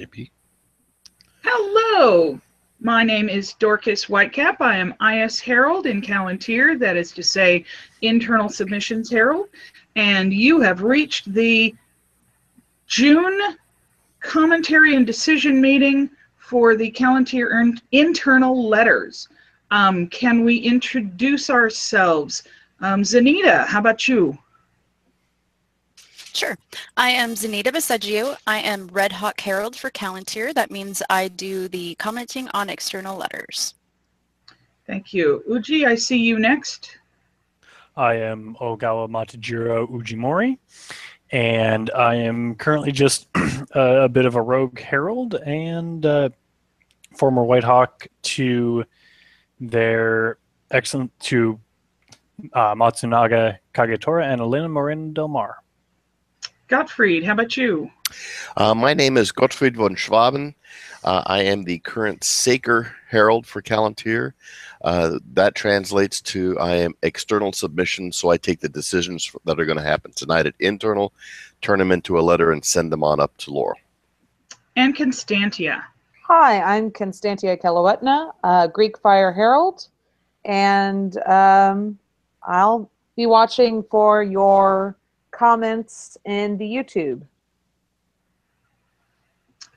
JP. Hello, my name is Dorcas Whitecap. I am IS Herald in Callantyr, that is to say, Internal Submissions Herald, and you have reached the June commentary and decision meeting for the Callantyr internal letters. Can we introduce ourselves? Zanita, how about you? Sure. I am Zanita Baseggio. I am Red Hawk Herald for Callantyr. That means I do the commenting on external letters. Thank you. Uji, I see you next. I am Ogawa Matajiro Ujimori, and I am currently just a bit of a rogue herald and former White Hawk to their excellent to Matsunaga Kagetora and Elena Moreno Del Mar. Gottfried, how about you? My name is Gottfried von Schwaben. I am the current Saker Herald for Callantyr. That translates to I am external submission, so I take the decisions that are going to happen tonight at internal, turn them into a letter, and send them on up to Laurel. And Constantia. Hi, I'm Constantia Kelowetna, Greek Fire Herald, and I'll be watching for your comments in the YouTube.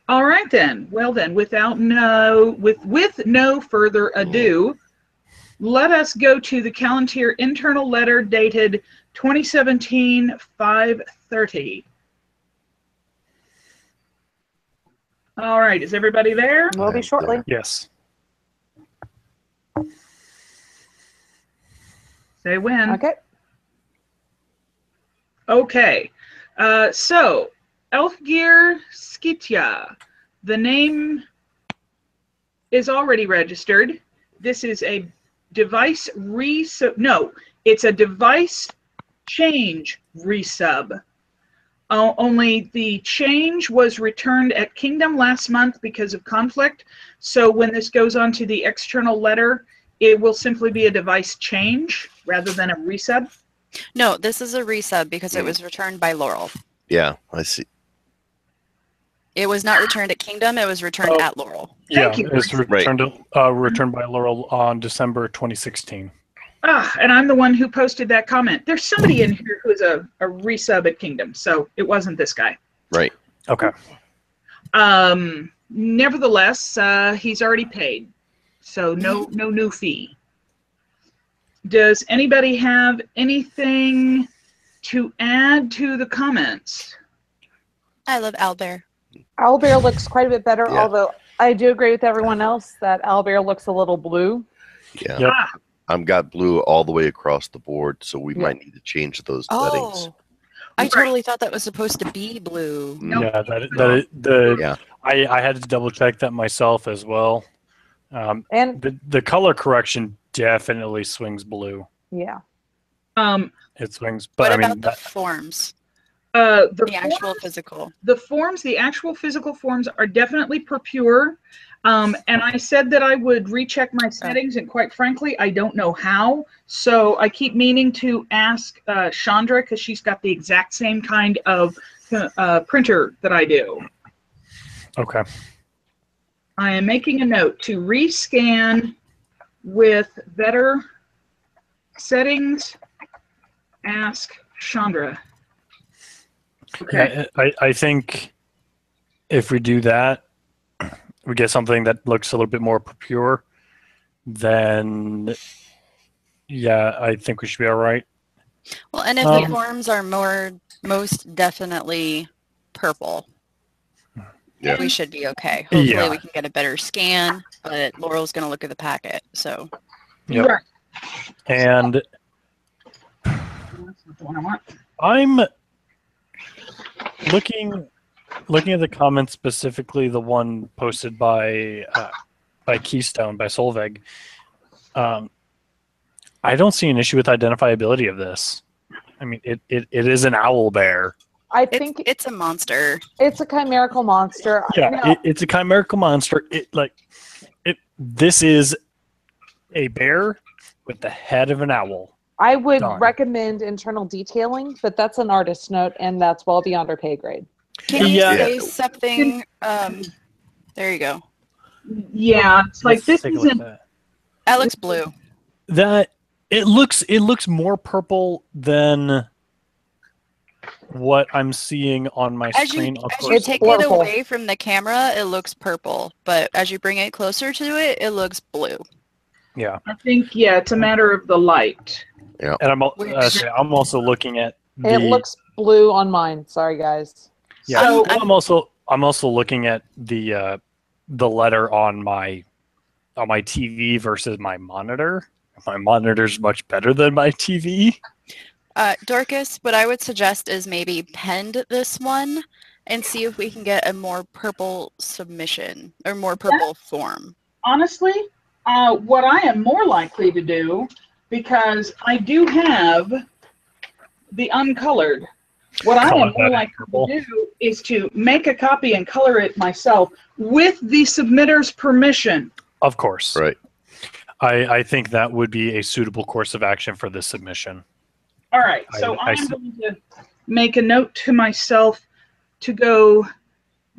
All right then. Well then, with no further ado, let us go to the Callantyr internal letter dated 2017-5/30. All right, is everybody there? We'll be shortly. Yes. Say when. Okay. Okay. So, Elfgeir Skitja. The name is already registered. This is a device it's a device change resub. Only the change was returned at Kingdom last month because of conflict. So when this goes on to the external letter, it will simply be a device change rather than a resub. No, this is a resub because it was returned by Laurel. Yeah, I see. It was not returned at Kingdom, it was returned at Laurel. Thank you. It was returned by Laurel on December 2016. And I'm the one who posted that comment. There's somebody in here who's a resub at Kingdom, so it wasn't this guy. Right. Okay. Nevertheless, he's already paid, so no new fee. Does anybody have anything to add to the comments? I love Owlbear. Owlbear looks quite a bit better, Yeah. although I do agree with everyone else that Owlbear looks a little blue. Yeah. Yep. I've got blue all the way across the board, so we might need to change those settings. Oh, I totally thought that was supposed to be blue. Nope. Yeah, I had to double check that myself as well. And the color correction definitely swings blue. yeah. It swings, but What I mean about the forms? The Actual forms, physical. the actual physical forms are definitely pure. And I said that I would recheck my settings, and quite frankly, I don't know how. So I keep meaning to ask Chandra, because she's got the exact same kind of printer that I do. Okay. I am making a note to rescan with better settings. Ask Chandra. Okay. Yeah, I think if we do that, we get something that looks a little bit more pure, then yeah, I think we should be all right. Well, and if the forms are most definitely purple, we should be okay. Hopefully we can get a better scan, but Laurel's going to look at the packet, so. Yep. Right. And That's not the one I want. I'm looking at the comments, specifically the one posted by Keystone, by Solveig. I don't see an issue with identifiability of this. I mean, it is an owl bear. I think it's a monster. It's a chimerical monster. Yeah, it's a chimerical monster. This is a bear with the head of an owl. I would recommend internal detailing, but that's an artist's note, and that's well beyond our pay grade. Can you Yeah. say something? There you go. Yeah, it's like Let's this take a look at isn't. that. That looks blue. That it looks more purple than what I'm seeing on my As screen. you Of as course, you It's take purple. it away from the camera, it looks purple. But as you bring it closer to it, it looks blue. yeah. I think it's a matter of the light. And I'm also looking at It looks blue on mine. Sorry, guys. yeah. So I'm also looking at the letter on my TV versus my monitor. My monitor's much better than my TV. Dorcas, what I would suggest is maybe pend this one and see if we can get a more purple submission or more purple form. honestly, what I am more likely to do, because I do have the uncolored, what I am more likely to do is to make a copy and color it myself with the submitter's permission. Of course. Right. I think that would be a suitable course of action for this submission. All right, so I'm going to make a note to myself to go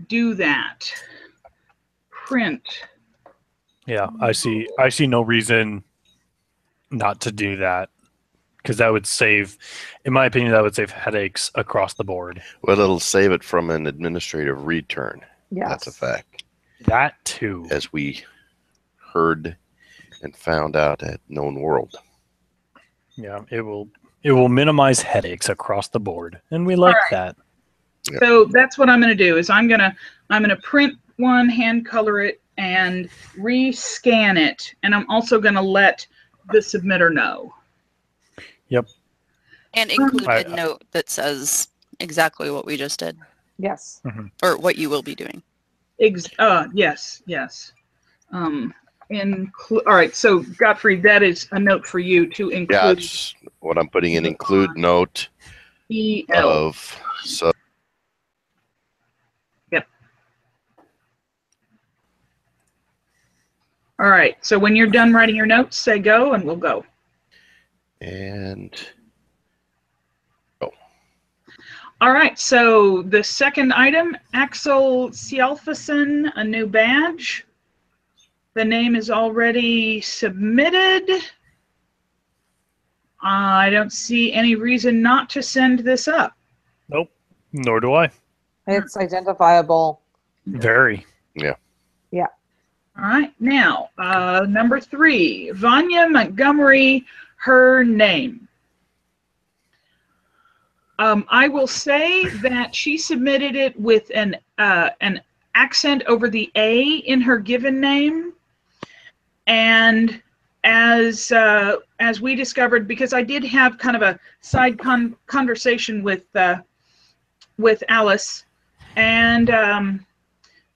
do that. Print. Yeah, I see no reason not to do that, because that would save, in my opinion, that would save headaches across the board. Well, it'll save it from an administrative return. Yes. That's a fact. That too. As we heard and found out at Known World. Yeah, it will minimize headaches across the board, and we like that. Yep. So that's what I'm going to do. Is I'm going to print one, hand color it, and rescan it, and I'm also going to let the submitter know. Yep. And include a note that says exactly what we just did. Yes. Mm-hmm. Or what you will be doing. Yes. All right, so Gottfried, that is a note for you to include. Yeah, it's what I'm putting in. Include note EL. of so. Yep. All right, so when you're done writing your notes, say go, and we'll go. And go. All right, so the second item, Axel Sjalfason, a new badge. The name is already submitted. I don't see any reason not to send this up. Nope. Nor do I. It's identifiable. Very. Yeah. Yeah. All right, now, number 3, Vanya Montgomery, her name. I will say that she submitted it with an accent over the A in her given name. And as we discovered, because I did have kind of a side conversation with Alice, and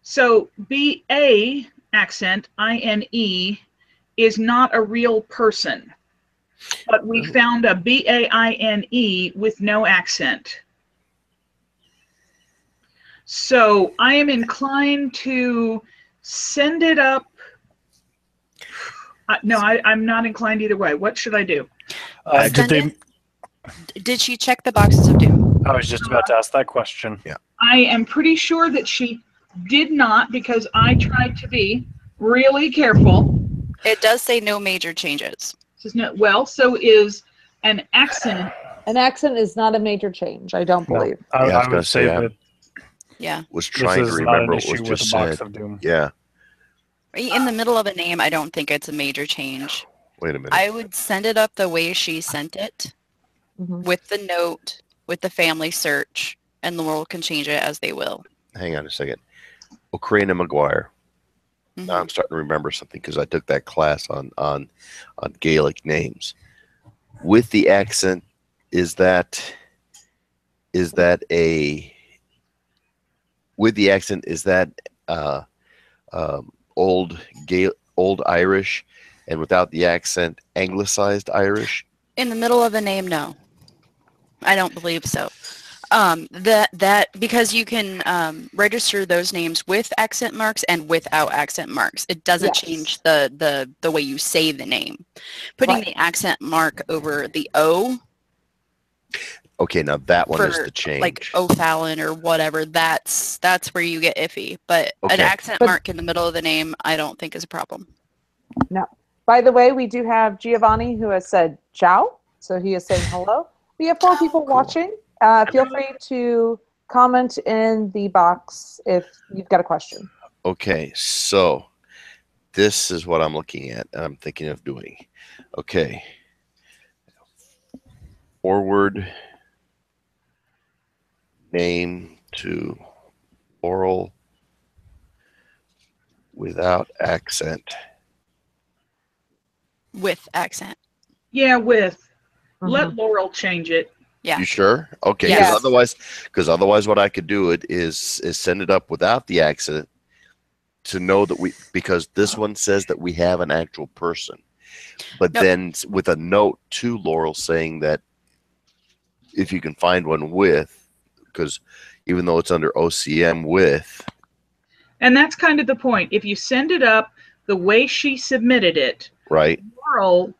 so B-A accent, I-N-E, is not a real person. But we found a B-A-I-N-E with no accent. So I am inclined to send it up. No, I'm not inclined either way. What should I do? Did she check the boxes of doom? I was just about to ask that question. Yeah. I am pretty sure that she did not, because I tried to be really careful. It does say no major changes. Well, so is an accent. An accent is not a major change, I don't believe. I was I gonna would say say, that Yeah. Was trying to remember what was just with a box said. of doom. Yeah. In the middle of a name, I don't think it's a major change. Wait a minute. I would send it up the way she sent it, with the note, with the family search, and the world can change it as they will. Hang on a second. O'Crane and McGuire. Now I'm starting to remember something because I took that class on Gaelic names. With the accent, is that old Irish, and without the accent, anglicized Irish? In the middle of a name, no. I don't believe so. That because you can register those names with accent marks and without accent marks. It doesn't change the way you say the name. Putting the accent mark over the O. Okay, now that one is for the change. like O'Fallon or whatever. That's where you get iffy. But an Okay. accent mark in the middle of the name, I don't think is a problem. No. By the way, we do have Giovanni who has said ciao. So he is saying hello. We have 4 people watching. Feel free to comment in the box if you've got a question. Okay, so this is what I'm looking at and I'm thinking of doing. Okay. Forward name to Laurel without accent. With accent. Yeah, with. Let Laurel change it. Yeah. You sure? Okay, Yes. because otherwise what I could do is send it up without the accent to know that because this one says that we have an actual person. But then with a note to Laurel saying that if you can find one with, because even though it's under OCM with. And that's kind of the point. If you send it up the way she submitted it, right, Laurel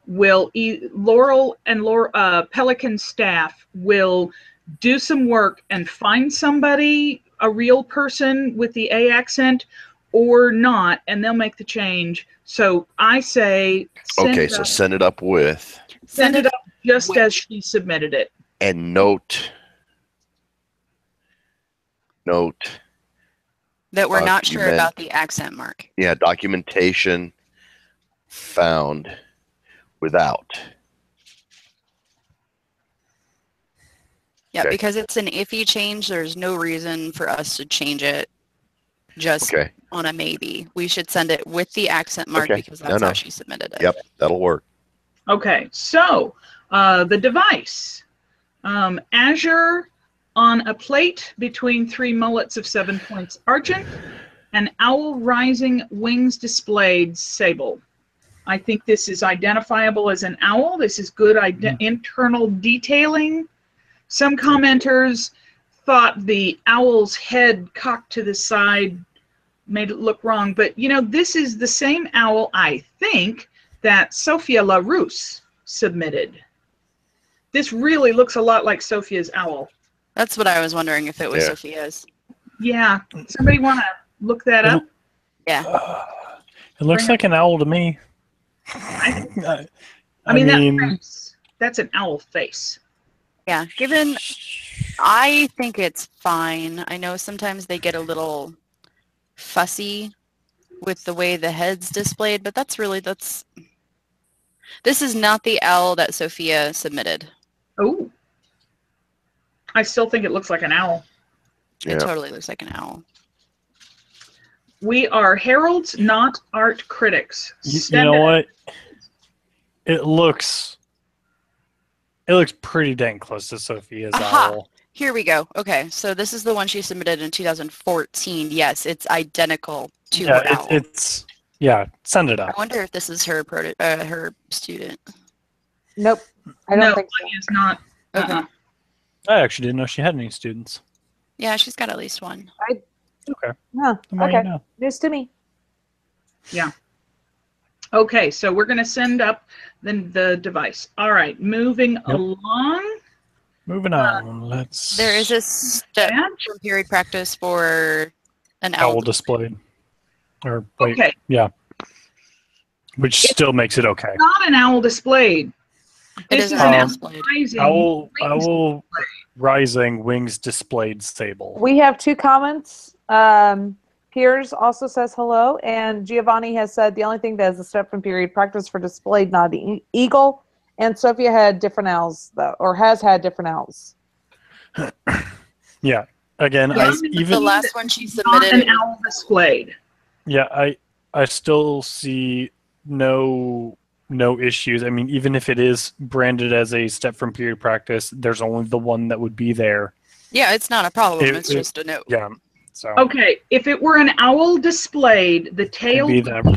and Pelican staff will do some work and find somebody, a real person with the A accent or not, and they'll make the change. So I say send it up with. Send it up just as she submitted it. And note that we're not sure about the accent mark. Yeah, documentation found without. Yeah, because it's an iffy change, there's no reason for us to change it just on a maybe. We should send it with the accent mark because that's how she submitted it. Yep, that'll work. Okay, so the device. Azure on a plate between 3 mullets of 7 points argent, an owl rising, wings displayed, sable. I think this is identifiable as an owl. This is good internal detailing. Some commenters thought the owl's head cocked to the side made it look wrong, but you know, this is the same owl, I think, that Sophia LaRousse submitted. This really looks a lot like Sophia's owl. That's what I was wondering, if it was Sophia's. Yeah. Somebody want to look that up? Yeah. It looks like an owl to me. I mean, that's an owl face. Yeah. I think it's fine. I know sometimes they get a little fussy with the way the head's displayed, but this is not the owl that Sophia submitted. Oh. I still think it looks like an owl. It totally looks like an owl. We are heralds, not art critics. You know what? It looks pretty dang close to Sophia's owl. Here we go. Okay, so this is the one she submitted in 2014. Yes, it's identical to her owl. Send it up. I wonder if this is her her student. Nope, I don't think so. It's not. Okay. I actually didn't know she had any students. Yeah, she's got at least one. Okay. Yeah. Okay. You know. News to me. Yeah. Okay, so we're going to send up the device. All right, moving along. Moving on. There is a step from period practice for an owl displayed. Or wait, yeah. Which still makes it okay. It's not an owl displayed. This is an owl displayed. Owl rising, wings displayed, sable. We have 2 comments. Piers also says hello, and Giovanni has said the only thing that is a step from period practice for displayed, not the eagle. And Sophia had different owls, though, or has had different owls. Yeah. Again, even the last one she submitted, not an owl displayed. Yeah, I still see no issues. I mean, even if it is branded as a step from period practice, there's only the one that would be there. Yeah, it's not a problem. It's just a note. Yeah. So. Okay, if it were an owl displayed, the tail would be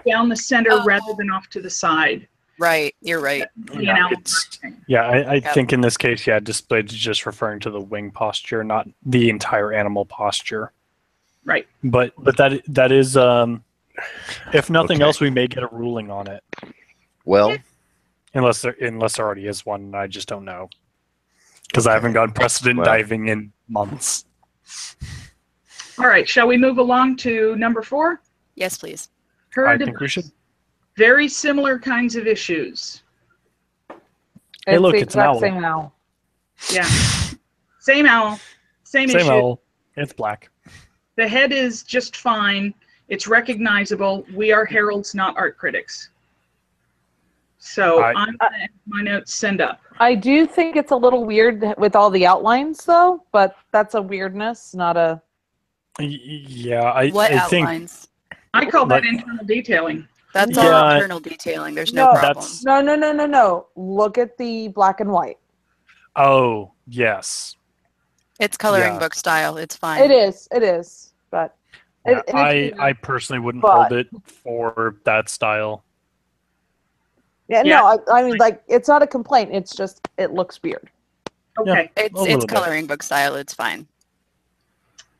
down the center rather than off to the side. Right, you're right. I think in this case, displayed is just referring to the wing posture, not the entire animal posture. Right. But that is, if nothing else, we may get a ruling on it. Well, unless there already is one, I just don't know. Because I haven't gone precedent Well. diving in months. All right, shall we move along to number 4? Yes, please. I think we should. Very similar kinds of issues. Hey, look, the it's an exact owl. same owl. Yeah. Same owl, same Same issue. owl. It's black. The head is just fine. It's recognizable. We are heralds, not art critics. So I'm going to add my notes, send up. I do think it's a little weird with all the outlines, though, but that's a weirdness, not a... Yeah, What I think outlines? I call that Like- internal detailing. That's Yeah. all internal detailing. There's no problem. That's- No. Look at the black and white. Oh, yes. It's coloring Yeah. book style. It's fine. It is, but... Yeah, it's I personally wouldn't but- hold it for that style. Yeah, Yeah. no, I mean, like, it's not a complaint. It's just, it looks weird. Okay. A It's little bit. coloring book style. It's fine.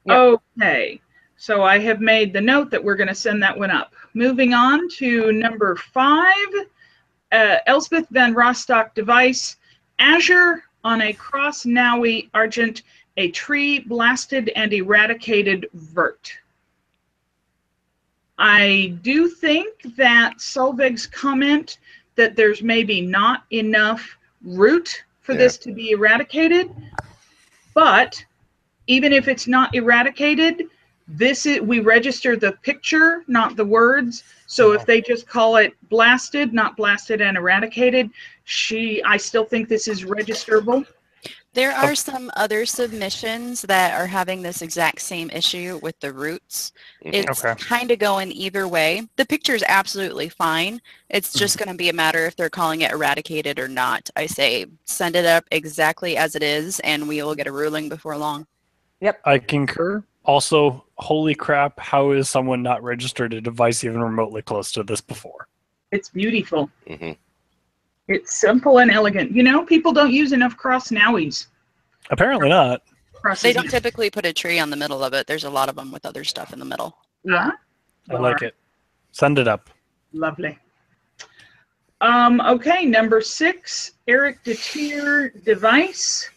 Yeah. Okay. So I have made the note that we're going to send that one up. Moving on to number 5, Elspeth Van Rostock device, Azure on a cross Nowie argent, a tree blasted and eradicated vert. I do think that Solveig's comment that there's maybe not enough root for this to be eradicated, but even if it's not eradicated, we register the picture, not the words. So if they just call it blasted, not blasted and eradicated, I still think this is registerable. There are some other submissions that are having this exact same issue with the roots. It's Okay. kind of going either way. The picture is absolutely fine. It's just going to be a matter if they're calling it eradicated or not. I say send it up exactly as it is, and we will get a ruling before long. I concur. Also, holy crap, how is someone not registered a device even remotely close to this before? It's beautiful. Mhm. It's simple and elegant. You know, people don't use enough cross Nowies. Apparently not. They don't typically put a tree on the middle of it. There's a lot of them with other stuff in the middle. Yeah. I like it. Send it up. Lovely. Okay, number 6, Eric Detier device.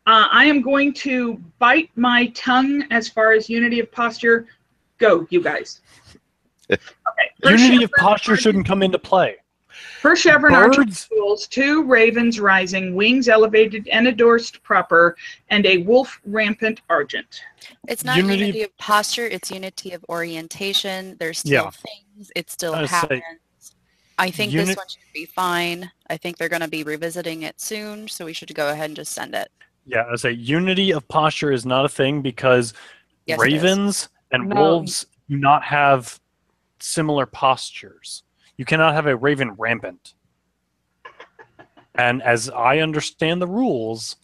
I am going to bite my tongue as far as unity of posture. Go, you guys. Okay. Unity of posture shouldn't come into play. For Chevron Archer Birds. tools, 2 ravens rising, wings elevated and endorsed proper, and a wolf rampant argent. It's not unity of posture. It's unity of orientation. There's still things. It still happens. I think this one should be fine. I think they're going to be revisiting it soon, so we should go ahead and just send it. Yeah, I say unity of posture is not a thing because Yes, ravens and wolves do not have similar postures. You cannot have a raven rampant. And as I understand the rules,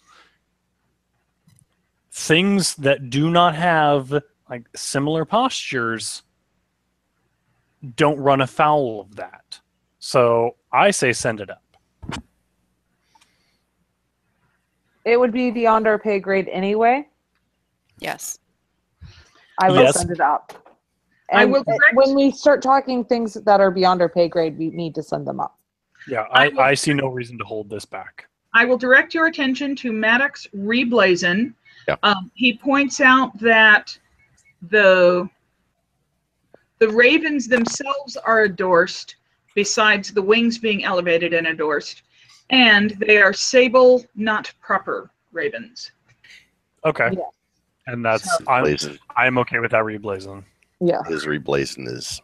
things that do not have like similar postures don't run afoul of that. So I say send it up. It would be beyond our pay grade anyway. Yes. I will Yes. send it up. I And will correct- when we start talking things that are beyond our pay grade, we need to send them up. Yeah, I see no reason to hold this back. I will direct your attention to Maddox Reblazon. Yeah. He points out that the ravens themselves are endorsed, besides the wings being elevated and endorsed, and they are sable, not proper ravens. Okay. Yeah. And that's Blazon. I'm okay with that reblazing. Yeah. His reblazon is.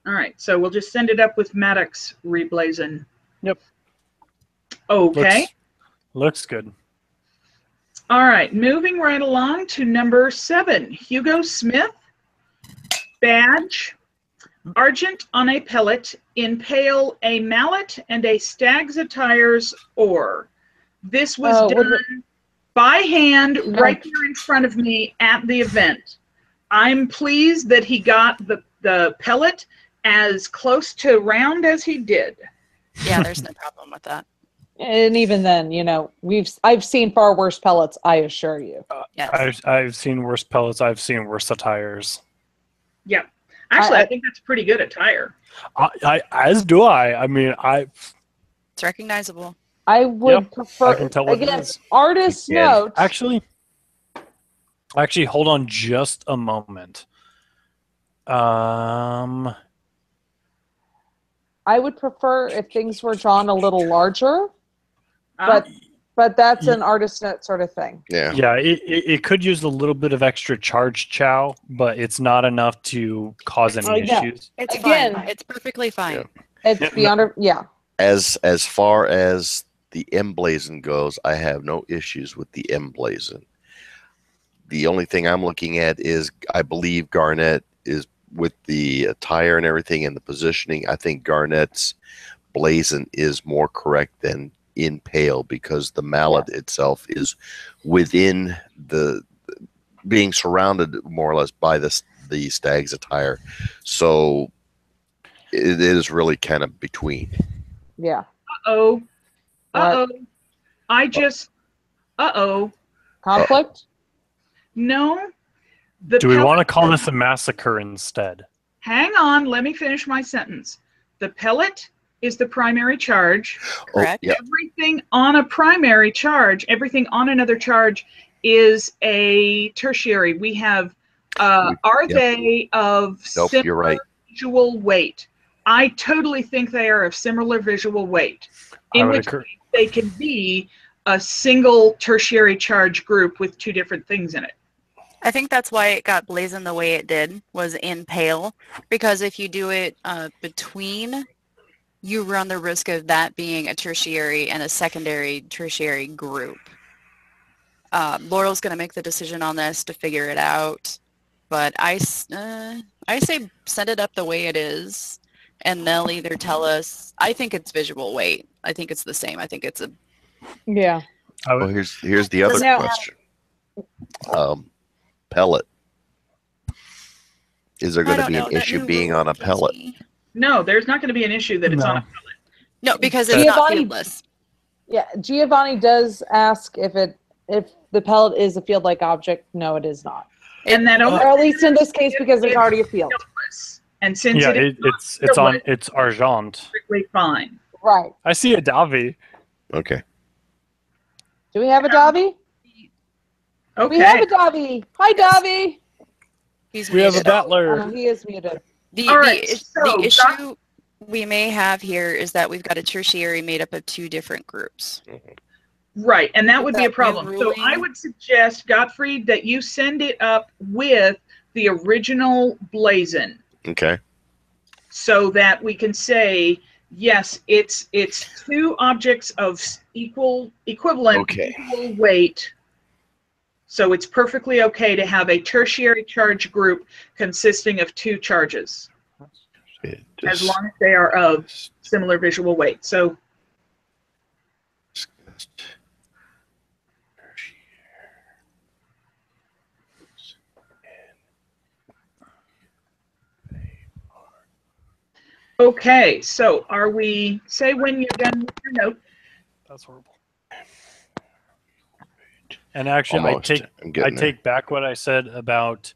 All right, so we'll just send it up with Maddox Reblazon. Yep. Okay. Looks good. All right, moving right along to number 7, Hugo Smith, badge, argent on a pellet, impale a mallet and a stag's attire's oar. This was done by hand right there in front of me at the event. I'm pleased that he got the pellet as close to round as he did. Yeah, there's no problem with that. And even then, you know, I've seen far worse pellets, I assure you. Yes. I've seen worse pellets. I've seen worse attires. Yeah. Actually, I think that's pretty good attire. As do I. I mean, It's recognizable. I would prefer, I can tell what it again, is. artist note. Actually, hold on just a moment. I would prefer if things were drawn a little larger, but that's an artist note sort of thing. Yeah. Yeah, it could use a little bit of extra charge, Chow, but it's not enough to cause any issues. It's Again, fine. It's perfectly fine. It's beyond, As far as the emblazon goes, I have no issues with the emblazon. The only thing I'm looking at is, I believe Garnet is with the attire and everything and the positioning. I think Garnet's blazon is more correct than in Pale, because the mallet itself is within the being surrounded more or less by the stag's attire, so it is really kind of between. Yeah. Conflict? No. Do we want to call this a massacre instead? Hang on, let me finish my sentence. The pellet is the primary charge. Correct. Everything on a primary charge, everything on another charge is a tertiary. We have, they of similar visual weight? I totally think they are of similar visual weight, in which they can be a single tertiary charge group with two different things in it. I think that's why it got blazoned the way it did, was in Pale, because if you do it between, you run the risk of that being a tertiary and a secondary tertiary group. Laurel's going to make the decision on this to figure it out, but I say send it up the way it is, and they'll either tell us. I think it's visual weight. I think it's the same. I think it's a. Yeah. Well, here's the other question. Pellet. Is there going to be an issue being on a pellet? No, there's not going to be an issue that it's on a pellet. No, because it's not fieldless. Yeah, Giovanni does ask if the pellet is a field-like object. No, it is not. And that, or at least in this case, because there's already a field. And since it's argent. Perfectly fine. Right. I see a Davi. Okay. Do we have a Davi? Okay. We have a Davi. Hi, Davi. We have a battler. He is muted. The issue we may have here is that we've got a tertiary made up of two different groups. Right, and that would be a problem. So I would suggest, Gottfried, that you send it up with the original blazon. Okay. So that we can say, yes, it's two objects of equivalent equal weight. So it's perfectly okay to have a tertiary charge group consisting of two charges, as long as they are of similar visual weight. So. Okay, so are we, say when you're done with your note. That's horrible. And actually, I take back what I said about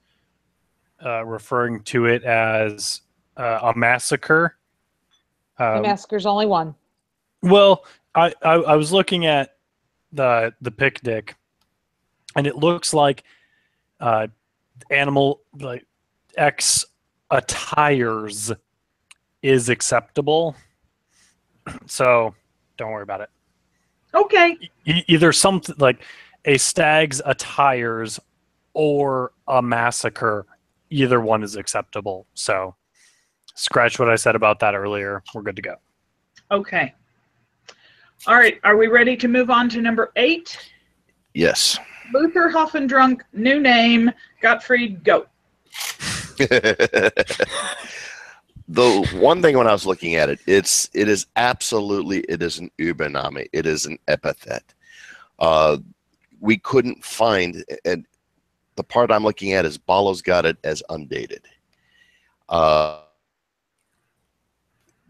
referring to it as a massacre. The massacre's only one. Well, I was looking at the picnic, and it looks like animal like X attires is acceptable. So don't worry about it. Okay. Either something like a stag's attires or a massacre, either one is acceptable. So scratch what I said about that earlier. We're good to go. Okay. All right. Are we ready to move on to number 8? Yes. Luther Hoffendrunk, new name, Gottfried, go. The one thing when I was looking at it, it is an Übername. It is an epithet. We couldn't find, and the part I'm looking at is Balo's got it as undated.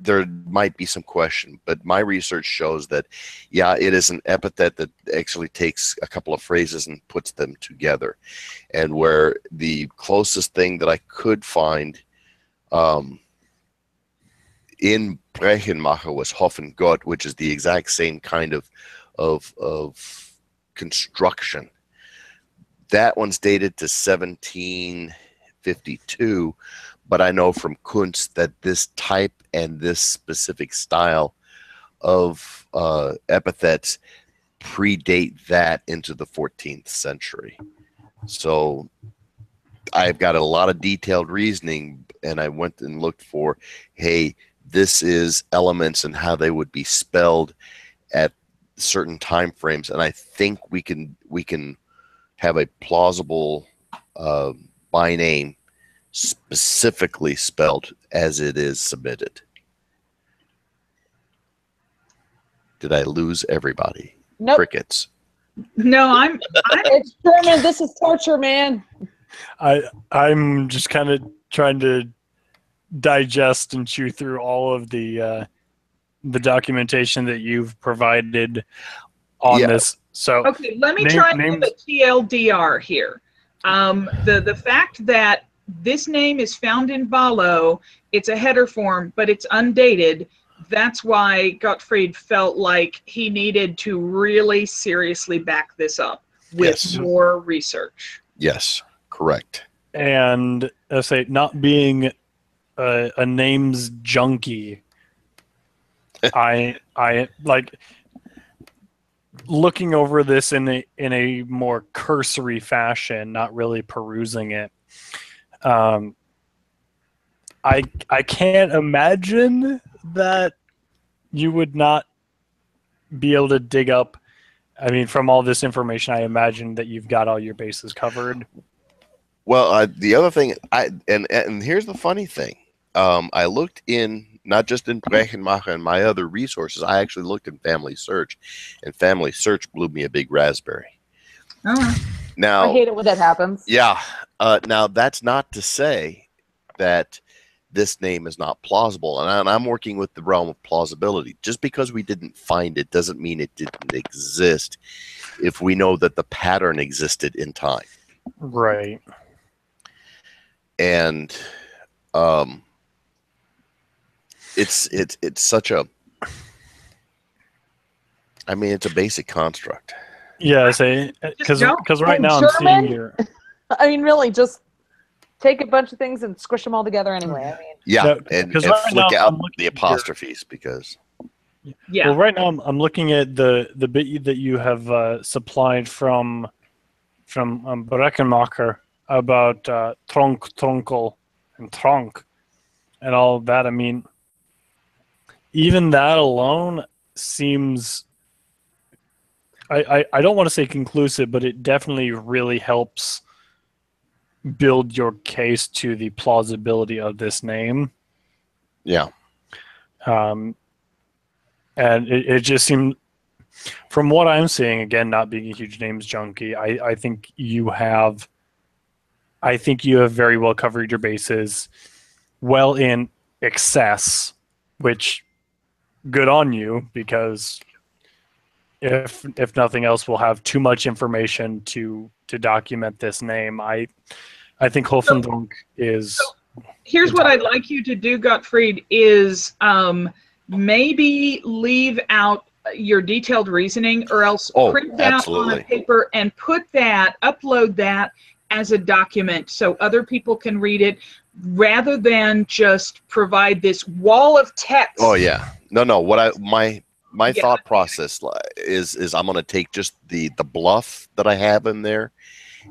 There might be some question, but my research shows that, yeah, it is an epithet that actually takes a couple of phrases and puts them together. And where the closest thing that I could find in Brechenmacher was Hoffengott, which is the exact same kind of construction. That one's dated to 1752, but I know from Kunst that this type and this specific style of epithets predate that into the 14th century. So I've got a lot of detailed reasoning, and I went and looked for, hey, this is elements and how they would be spelled at certain time frames, and I think we can have a plausible by name specifically spelled as it is submitted. Did I lose everybody? Nope. Crickets. No, I'm It's German. This is torture, man. I'm just kind of trying to digest and chew through all of the documentation that you've provided on this. So okay. Let me try and give a TLDR here. The fact that this name is found in Valo, it's a header form, but it's undated. That's why Gottfried felt like he needed to really seriously back this up with more research. Yes, correct. And I say, not being a names junkie, I like looking over this in a more cursory fashion, not really perusing it. I can't imagine that you would not be able to dig up. I mean, from all this information, I imagine that you've got all your bases covered. Well, the other thing, and here's the funny thing. I looked in, not just in Brechenmacher and my other resources, I actually looked in Family Search, and Family Search blew me a big raspberry. Oh. Now, I hate it when that happens. Yeah. Now, that's not to say that this name is not plausible, and I'm working with the realm of plausibility. Just because we didn't find it doesn't mean it didn't exist if we know that the pattern existed in time. Right. And it's such a, I mean, it's a basic construct. Yeah, I say, because right now I'm seeing your. I mean, really, just take a bunch of things and squish them all together anyway. I mean, yeah, and right flick now out the apostrophes because. Yeah. Well, right now I'm looking at the bit that you have supplied from Breckenmacher about Tronk, Tronkel, and Tronk, and all of that. I mean, even that alone seems. I don't want to say conclusive, but it definitely really helps build your case to the plausibility of this name. Yeah. And it just seemed, from what I'm seeing, again, not being a huge names junkie, I think you have very well covered your bases, well in excess, which good on you, because if nothing else, we'll have too much information to document this name. I think Hofendrunk is. So here's what I'd like you to do, Gottfried, is maybe leave out your detailed reasoning, or else print that on a paper and upload that as a document so other people can read it, rather than just provide this wall of text. Oh yeah, no. My thought process is I'm going to take just the bluff that I have in there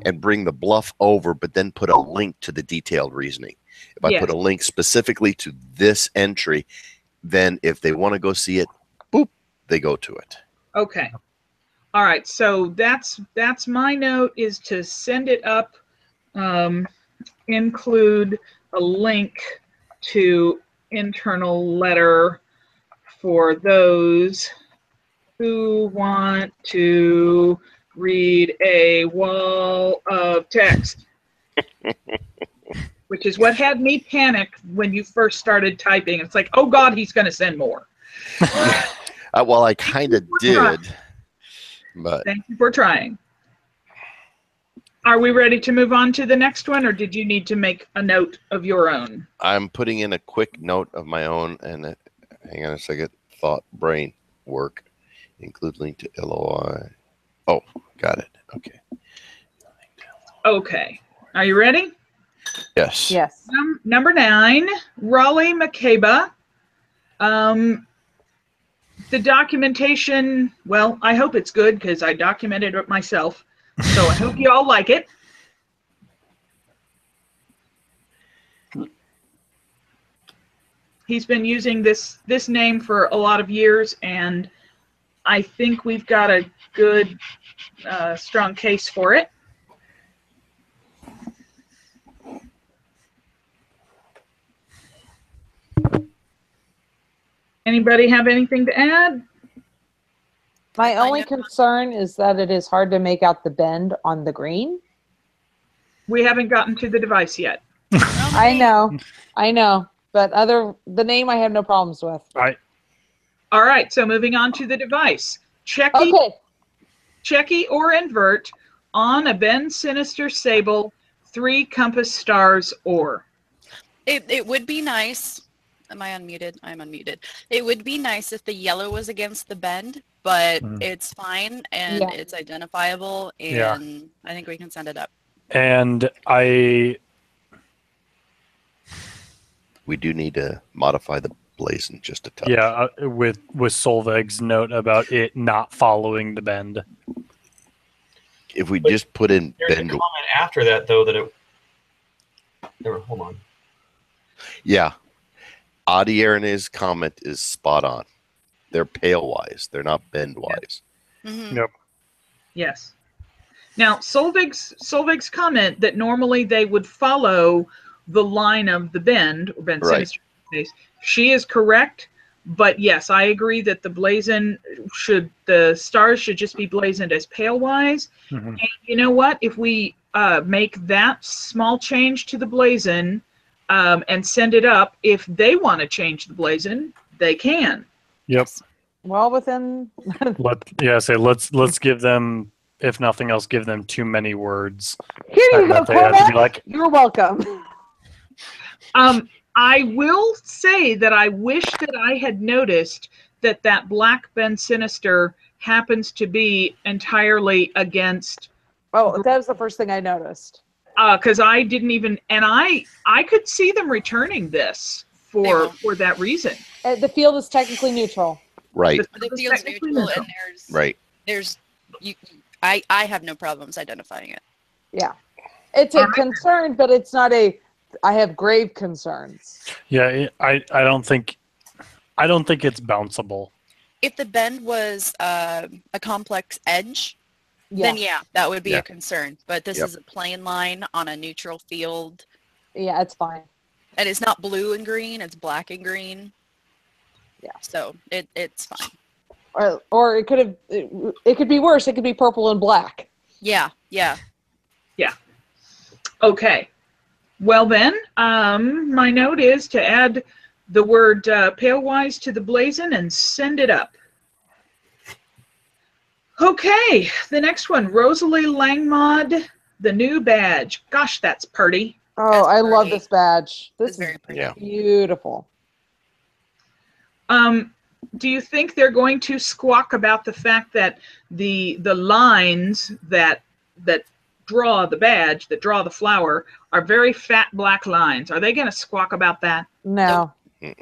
and bring the bluff over, but then put a link to the detailed reasoning. If I put a link specifically to this entry, then if they want to go see it, boop, they go to it. Okay. All right. So that's my note, is to send it up, include a link to internal letter for those who want to read a wall of text, which is what had me panic when you first started typing. It's like, oh God, he's going to send more. Well, I kind of did, but thank you for trying. Are we ready to move on to the next one, or did you need to make a note of your own? I'm putting in a quick note of my own, and hang on a second. Thought brain work. Include link to LOI. Oh, got it. Okay. Okay. Are you ready? Yes. Yes. Number 9, Raleigh Makeba. The documentation, well, I hope it's good because I documented it myself. So I hope you all like it. He's been using this name for a lot of years, and I think we've got a good, strong case for it. Anybody have anything to add? My only concern is that it is hard to make out the bend on the green. We haven't gotten to the device yet. I know. But the name I have no problems with. All right, so moving on to the device. Checky or invert on a bend sinister sable, 3 compass stars or. It would be nice. Am I unmuted? I'm unmuted. It would be nice if the yellow was against the bend, but it's fine and it's identifiable, and I think we can send it up. And we do need to modify the blazon just a touch. Yeah, with Solveig's note about it not following the bend. If we just put in there's bend. a comment after that though that it. Hold on. Yeah. Adierne's comment is spot on. They're pale-wise. They're not bend-wise. Yep. Yes. Now, Solveig's comment that normally they would follow the line of the bend, or bend sinister, she is correct. But yes, I agree that the stars should just be blazoned as pale-wise. And you know what? If we make that small change to the blazon, and send it up, if they want to change the blazon, they can. Yep. Well, within. Let's give them, if nothing else, give them too many words. Here you go, like, you're welcome. I will say that I wish that I had noticed that black bend sinister happens to be entirely against. Oh, that was the first thing I noticed. Because I didn't even, and I could see them returning this for that reason. The field is technically neutral. Right. The field's neutral, and I have no problems identifying it. Yeah, it's a concern, but it's not I have grave concerns. Yeah, I don't think it's bounceable. If the bend was a complex edge, then that would be a concern. But this is a plain line on a neutral field. Yeah, it's fine. And it's not blue and green; it's black and green. Yeah, so it's fine. Or it could be worse. It could be purple and black. Yeah. Okay. Well then, my note is to add the word pale-wise to the blazon and send it up. Okay, the next one, Rosalie Langmod, the new badge. Gosh, that's pretty. Oh, I love this badge. This is very pretty. Beautiful. Do you think they're going to squawk about the fact that the lines that draw the badge, that draw the flower, are very fat black lines? Are they going to squawk about that? No.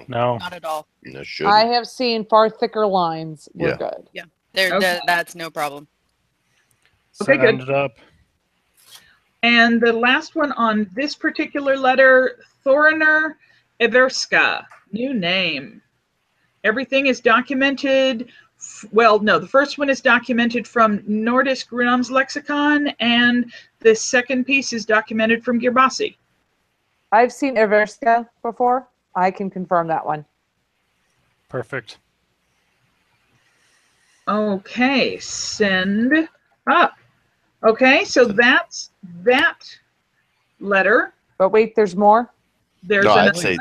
No. Not at all. No, shouldn't. I have seen far thicker lines. We're good. Yeah. Okay. That's no problem. Okay, good. Send it up. And the last one on this particular letter, Thoriner Everska, new name. Everything is documented. Well, no, the first one is documented from Nordisk Runams Lexicon, and the second piece is documented from Girbasi. I've seen Everska before. I can confirm that one. Perfect. Okay, send up. Okay, so that's that letter. But wait, there's more? There's no, another I'd say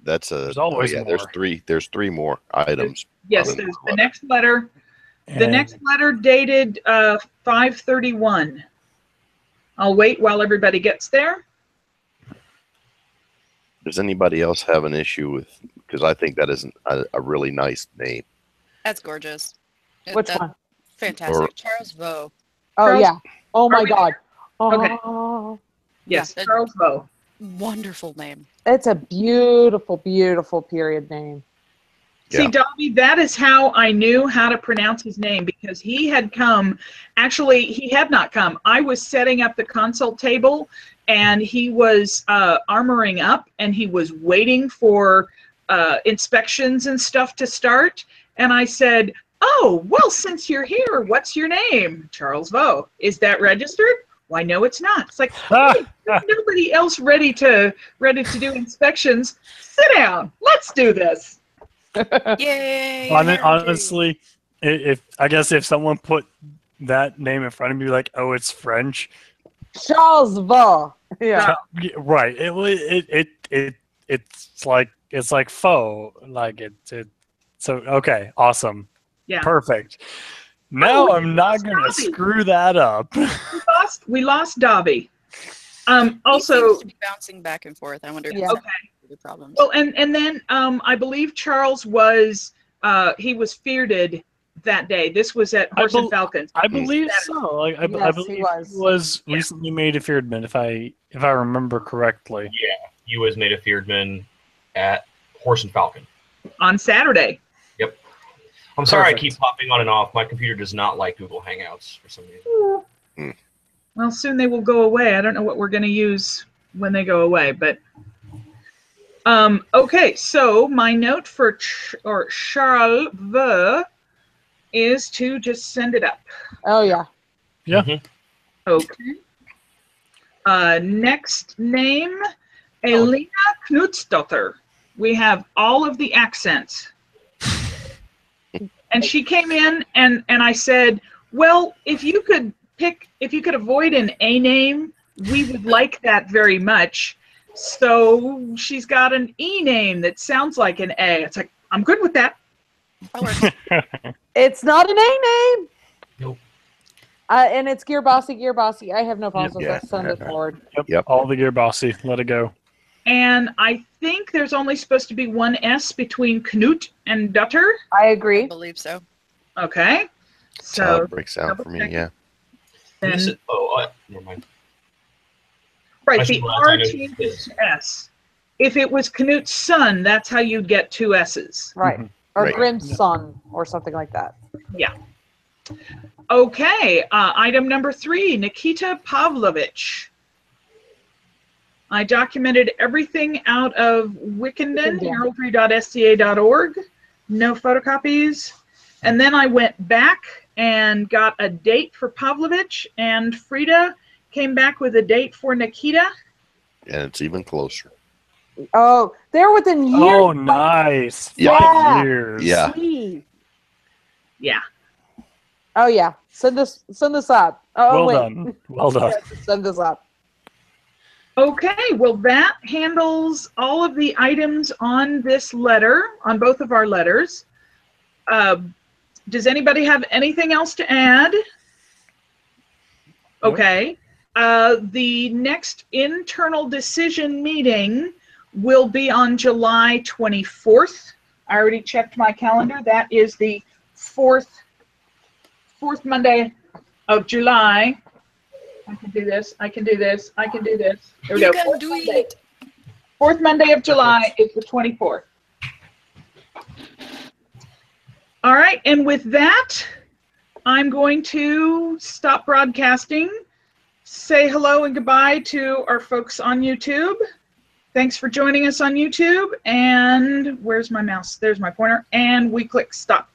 that's a. There's always more. There's three more items. Yes, there's the next letter. The next letter dated 5/31. I'll wait while everybody gets there. Does anybody else have an issue with? Because I think that isn't a really nice name. That's gorgeous. Which That's one? fantastic. Charles Vaux. Oh, Charles- yeah. Oh, my we God. Okay. Oh, Yes, Yeah. Charles Vaux. Wonderful name. it's a beautiful, beautiful period name. See, Yeah. Dobby, that is how I knew how to pronounce his name, because he had come. Actually, he had not come. I was setting up the consult table, and he was armoring up, and he was waiting for inspections and stuff to start. And I said, "Oh, well, since you're here, what's your name?" Charles Vaux. Is that registered? Why, no, it's not. It's like, hey, there's nobody else ready to do inspections. Sit down. Let's do this. Yay! Honestly, if I guess if someone put that name in front of me, like, oh, it's French, Charles Vaux. Yeah. right? It's like faux, like it. So okay, awesome, Yeah. perfect. Now Oh, I'm not gonna Dobby. screw that up. We lost Dobby. He Also, seems to be bouncing back and forth. I wonder if Yeah. he's having the problems. well, and then I believe Charles was he was feared that day. This was at Horse and Falcons. I believe so. Like I Yes, believe he was. he recently made a fearedman, if I remember correctly. Yeah, he was made a fearedman at Horse and Falcon. On Saturday. Yep. I'm sorry Perfect. I keep popping on and off. My computer does not like Google Hangouts for some reason. Well, soon they will go away. I don't know what we're going to use when they go away, but okay. So my note for Charles Vaux is to just send it up. Oh, yeah. Yeah. Okay. Next name, Elena Knutsdotter. We have all of the accents. And she came in and I said, well, if you could avoid an A name, we would like that very much. So she's got an E name that sounds like an A. It's like, I'm good with that. That works. It's not an A name. Nope. And it's Gear Bossy. I have no problems with Yeah. that. Send it forward. Yep. All the gear bossy. Let it go. And I think there's only supposed to be one S between Knut and Dutter. I I agree. believe so. Okay. That's how So it breaks out for me. Yeah. then, Never mind. right, I the should realize R I know changes to S. If it was Knut's son, that's how you'd get two S's. Right. Mhm. Or Right. Grimm's son or something like that. Okay, item number 3, Nikita Pavlovich. I documented everything out of Wickenden, Wickenden. heraldry.sta.org. No photocopies. And then I went back and got a date for Pavlovich, and Frida came back with a date for Nikita. And it's even closer. Oh, they're within years. Oh, nice. Yeah. 5 years. Yeah. Sweet. Yeah. Oh, yeah. Send this up. Oh, Well wait. done. Well done. Send this up. Okay, well, that handles all of the items on this letter, on both of our letters. Does anybody have anything else to add? Okay. The next internal decision meeting will be on July 24th. I already checked my calendar. That is the fourth Monday of July. I can do this. I can do this. I can do this. There we You go. can do it. Fourth Monday of July is the 24th. All right, and with that, I'm going to stop broadcasting. Say hello and goodbye to our folks on YouTube. Thanks for joining us on YouTube. And where's my mouse? There's my pointer. And we click stop.